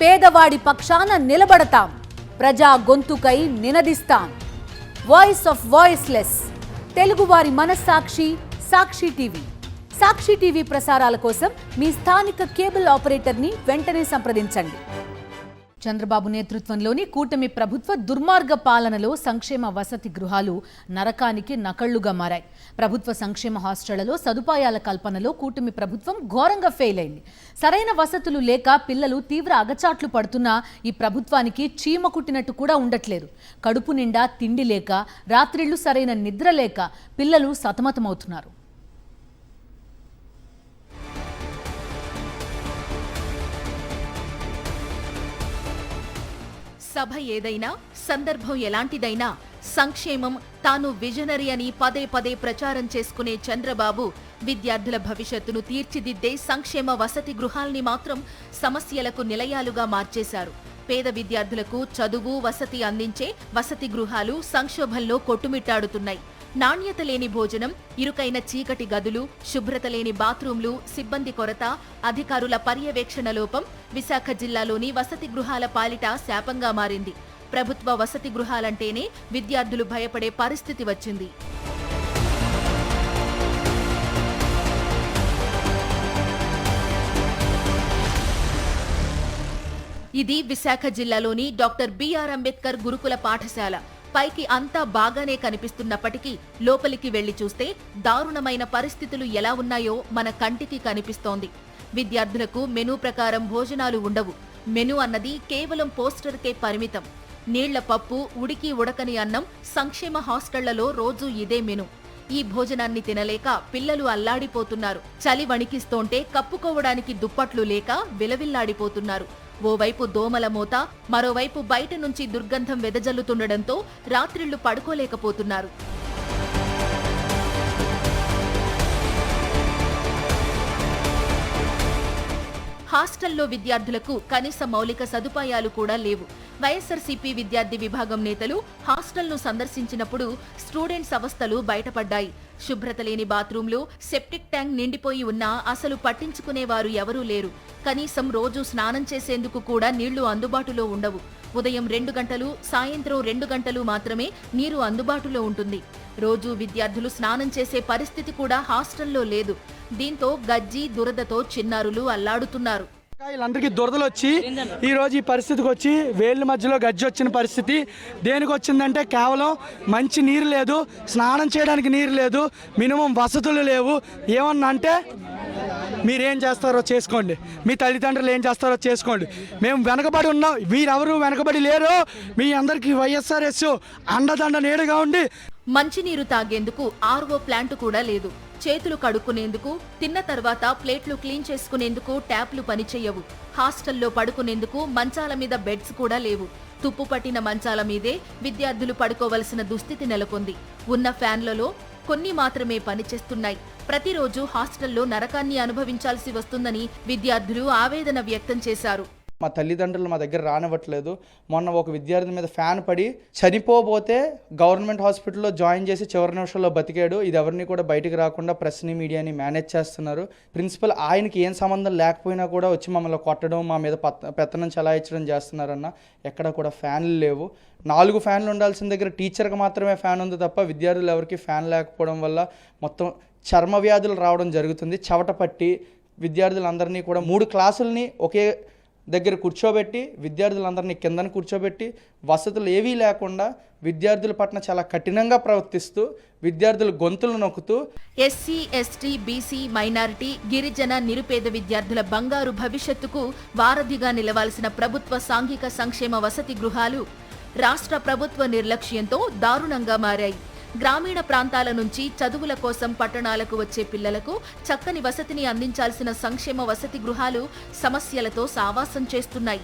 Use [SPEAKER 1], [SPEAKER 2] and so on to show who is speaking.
[SPEAKER 1] పేదవాడి పక్షాన నిలబడతాం, ప్రజా గొంతుకై నినదిస్తాం. వాయిస్ ఆఫ్ వాయిస్లెస్, తెలుగువారి మనస్సాక్షి, సాక్షి టీవీ. సాక్షి టీవీ ప్రసారాల కోసం మీ స్థానిక కేబుల్ ఆపరేటర్ని వెంటనే సంప్రదించండి. చంద్రబాబు నేతృత్వంలోని కూటమి ప్రభుత్వ దుర్మార్గ పాలనలో సంక్షేమ వసతి గృహాలు నరకానికి నకళ్లుగా మారాయి. ప్రభుత్వ సంక్షేమ హాస్టళ్లలో సదుపాయాల కల్పనలో కూటమి ప్రభుత్వం ఘోరంగా ఫెయిల్ అయింది. సరైన వసతులు లేక పిల్లలు తీవ్ర అగచాట్లు పడుతున్నా ఈ ప్రభుత్వానికి చీమ కుట్టినట్టు కూడా ఉండట్లేదు. కడుపు నిండా తిండి లేక, రాత్రిళ్లు సరైన నిద్ర లేక పిల్లలు సతమతమవుతున్నారు.
[SPEAKER 2] సభ ఏదైనా, సందర్భం ఎలాంటిదైనా సంక్షేమం తాను విజనరీ అని పదే పదే ప్రచారం చేసుకునే చంద్రబాబు విద్యార్థుల భవిష్యత్తును తీర్చిదిద్దే సంక్షేమ వసతి గృహాల్ని మాత్రం సమస్యలకు నిలయాలుగా మార్చేశారు. పేద విద్యార్థులకు చదువు, వసతి అందించే వసతి గృహాలు సంక్షోభంలో కొట్టుమిట్టాడుతున్నాయి. నాణ్యత లేని భోజనం, ఇరుకైన చీకటి గదులు, శుభ్రత లేని బాత్రూంలు, సిబ్బంది కొరత, అధికారుల పర్యవేక్షణ లోపం విశాఖ జిల్లాలోని వసతి గృహాల పాలిట శాపంగా మారింది. ప్రభుత్వ వసతి గృహాలంటేనే విద్యార్థులు భయపడే పరిస్థితి వచ్చింది. ఇది విశాఖ జిల్లాలోని డాక్టర్ బిఆర్ అంబేద్కర్ గురుకుల పాఠశాల. పైకి అంతా బాగానే కనిపిస్తున్నప్పటికీ లోపలికి వెళ్లి చూస్తే దారుణమైన పరిస్థితులు ఎలా ఉన్నాయో మన కంటికి కనిపిస్తోంది. విద్యార్థులకు మెనూ ప్రకారం భోజనాలు ఉండవు. మెనూ అన్నది కేవలం పోస్టర్కే పరిమితం. నీళ్ల పప్పు, ఉడికి ఉడకని అన్నం. సంక్షేమ హాస్టళ్లలో రోజూ ఇదే మెనూ. ఈ భోజనాన్ని తినలేక పిల్లలు అల్లాడిపోతున్నారు. చలి వణికిస్తోంటే కప్పుకోవడానికి దుప్పట్లు లేక విలవిల్లాడిపోతున్నారు. ఓవైపు దోమల మోత, మరోవైపు బయట నుంచి దుర్గంధం వెదజల్లుతుండటంతో రాత్రిళ్లు పడుకోలేకపోతున్నారు. హాస్టల్లో విద్యార్థులకు కనీస మౌలిక సదుపాయాలు కూడా లేవు. వైఎస్ఆర్సీపీ విద్యార్థి విభాగం నేతలు హాస్టల్ను సందర్శించినప్పుడు స్టూడెంట్స్ అవస్థలు బయటపడ్డాయి. శుభ్రత లేని బాత్రూంలు, సెప్టిక్ ట్యాంక్ నిండిపోయి ఉన్నా అసలు పట్టించుకునేవారు ఎవరూ లేరు. కనీసం రోజు స్నానం చేసేందుకు కూడా నీళ్లు అందుబాటులో ఉండవు. ఉదయం 2 గంటలు, సాయంత్రం 2 గంటలు మాత్రమే నీరు అందుబాటులో ఉంటుంది. రోజు విద్యార్థులు స్నానం చేసే పరిస్థితి కూడా హాస్టల్లో లేదు. దీంతో గజ్జి, దురదతో చిన్నారులు అల్లాడుతున్నారు.
[SPEAKER 3] వీళ్ళందరికీ దురదలు వచ్చి ఈరోజు ఈ పరిస్థితికి వచ్చి వేళ్ళ మధ్యలో గజ్జి వచ్చిన పరిస్థితి దేనికి వచ్చిందంటే కేవలం మంచి నీరు లేదు, స్నానం చేయడానికి నీరు లేదు, మినిమం వసతులు లేవు. ఏమన్నా అంటే మీరేం చేస్తారో చేసుకోండి, మీ తల్లిదండ్రులు ఏం చేస్తారో చేసుకోండి, మేము వెనకబడి ఉన్నాం, వీరెవరు వెనకబడి లేరు, మీ అందరికీ వైఎస్ఆర్ఎస్ అండదండ నీడగా ఉండి.
[SPEAKER 2] మంచినీరు తాగేందుకు ఆర్ఓ ప్లాంట్ కూడా లేదు. చేతులు కడుక్కునేందుకు, తిన్న తర్వాత ప్లేట్లు క్లీన్ చేసుకునేందుకు ట్యాప్లు పనిచేయవు. హాస్టల్లో పడుకునేందుకు మంచాల మీద బెడ్స్ కూడా లేవు. తుప్పు పట్టిన మంచాల మీదే విద్యార్థులు పడుకోవలసిన దుస్థితి నెలకొంది. ఉన్న ఫ్యాన్లలో కొన్ని మాత్రమే పనిచేస్తున్నాయి. ప్రతిరోజు హాస్టల్లో నరకాన్ని అనుభవించాల్సి వస్తుందని విద్యార్థులు ఆవేదన వ్యక్తం చేశారు.
[SPEAKER 4] మా తల్లిదండ్రులు మా దగ్గర రానివ్వట్లేదు. మొన్న ఒక విద్యార్థి మీద ఫ్యాన్ పడి చనిపోతే గవర్నమెంట్ హాస్పిటల్లో జాయిన్ చేసి చివరి నిమిషంలో బతికాడు. ఇది ఎవరిని కూడా బయటికి రాకుండా ప్రెస్ని, మీడియాని మేనేజ్ చేస్తున్నారు. ప్రిన్సిపల్ ఆయనకి ఏం సంబంధం లేకపోయినా కూడా వచ్చి మమ్మల్ని కొట్టడం, మా మీద పెత్తనం చలాయించడం చేస్తున్నారన్న. ఎక్కడ కూడా ఫ్యాన్లు లేవు. 4 ఫ్యాన్లు ఉండాల్సిన దగ్గర టీచర్కి మాత్రమే ఫ్యాన్ ఉంది తప్ప విద్యార్థులు ఎవరికి ఫ్యాన్ లేకపోవడం వల్ల మొత్తం చర్మ వ్యాధులు రావడం జరుగుతుంది. చెమట పట్టి విద్యార్థులందరినీ కూడా 3 క్లాసుల్ని ఒకే దగ్గర కూర్చోబెట్టి విద్యార్థులందరినీ కిందన కూర్చోబెట్టి వసతులు ఏవీ లేకుండా విద్యార్థుల పట్ల చాలా కఠినంగా ప్రవర్తిస్తూ విద్యార్థుల గొంతులు నొక్కుతూ
[SPEAKER 2] ఎస్సీ, ఎస్టీ, బీసీ, మైనారిటీ, గిరిజన, నిరుపేద విద్యార్థుల బంగారు భవిష్యత్తుకు వారధిగా నిలవాల్సిన ప్రభుత్వ సాంఘిక సంక్షేమ వసతి గృహాలు రాష్ట్ర ప్రభుత్వ నిర్లక్ష్యంతో దారుణంగా మారాయి. గ్రామీణ ప్రాంతాల నుంచి చదువుల కోసం పట్టణాలకు వచ్చే పిల్లలకు చక్కని వసతిని అందించాల్సిన సంక్షేమ వసతి గృహాలు సమస్యలతో సావాసం చేస్తున్నాయి.